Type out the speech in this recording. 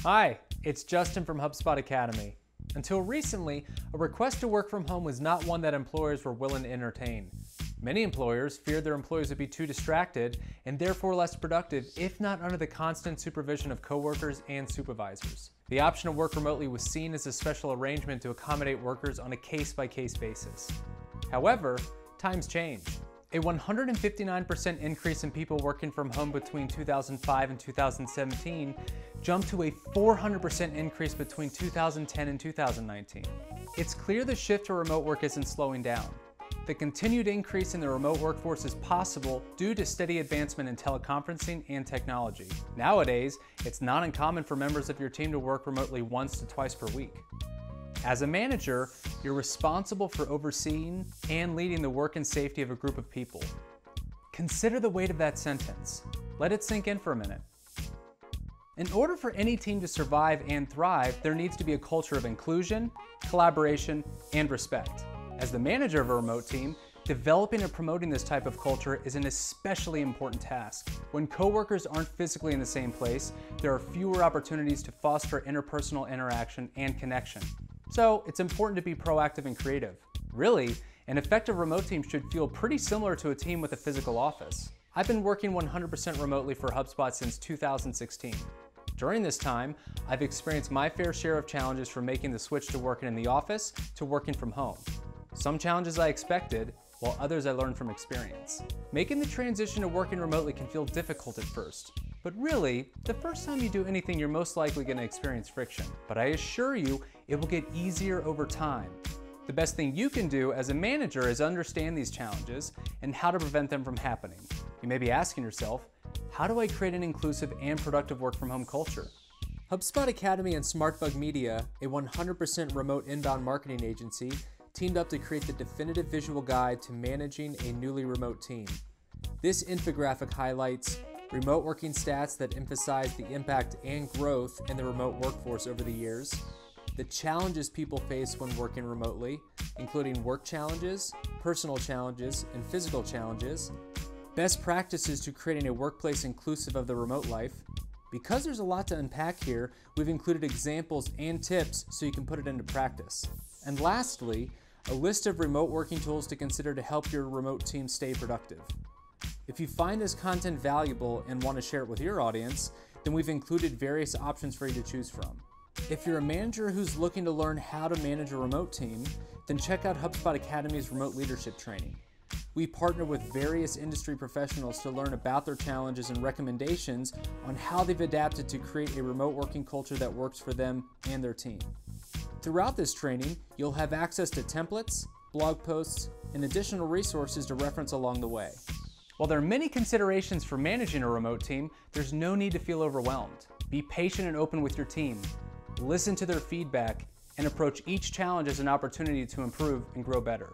Hi, it's Justin from HubSpot Academy. Until recently, a request to work from home was not one that employers were willing to entertain. Many employers feared their employees would be too distracted and therefore less productive if not under the constant supervision of coworkers and supervisors. The option to work remotely was seen as a special arrangement to accommodate workers on a case-by-case basis. However, times change. A 159% increase in people working from home between 2005 and 2017 jumped to a 400% increase between 2010 and 2019. It's clear the shift to remote work isn't slowing down. The continued increase in the remote workforce is possible due to steady advancement in teleconferencing and technology. Nowadays, it's not uncommon for members of your team to work remotely once to twice per week. As a manager, you're responsible for overseeing and leading the work and safety of a group of people. Consider the weight of that sentence. Let it sink in for a minute. In order for any team to survive and thrive, there needs to be a culture of inclusion, collaboration, and respect. As the manager of a remote team, developing and promoting this type of culture is an especially important task. When coworkers aren't physically in the same place, there are fewer opportunities to foster interpersonal interaction and connection. So it's important to be proactive and creative. Really, an effective remote team should feel pretty similar to a team with a physical office. I've been working 100% remotely for HubSpot since 2016. During this time, I've experienced my fair share of challenges from making the switch to working in the office to working from home. Some challenges I expected, while others I learned from experience. Making the transition to working remotely can feel difficult at first. But really, the first time you do anything, you're most likely going to experience friction. But I assure you, it will get easier over time. The best thing you can do as a manager is understand these challenges and how to prevent them from happening. You may be asking yourself, how do I create an inclusive and productive work from home culture? HubSpot Academy and SmartBug Media, a 100% remote inbound marketing agency, teamed up to create the definitive visual guide to managing a newly remote team. This infographic highlights remote working stats that emphasize the impact and growth in the remote workforce over the years, the challenges people face when working remotely, including work challenges, personal challenges, and physical challenges, best practices to creating a workplace inclusive of the remote life. Because there's a lot to unpack here, we've included examples and tips so you can put it into practice. And lastly, a list of remote working tools to consider to help your remote team stay productive. If you find this content valuable and want to share it with your audience, then we've included various options for you to choose from. If you're a manager who's looking to learn how to manage a remote team, then check out HubSpot Academy's remote leadership training. We partner with various industry professionals to learn about their challenges and recommendations on how they've adapted to create a remote working culture that works for them and their team. Throughout this training, you'll have access to templates, blog posts, and additional resources to reference along the way. While there are many considerations for managing a remote team, there's no need to feel overwhelmed. Be patient and open with your team. Listen to their feedback and approach each challenge as an opportunity to improve and grow better.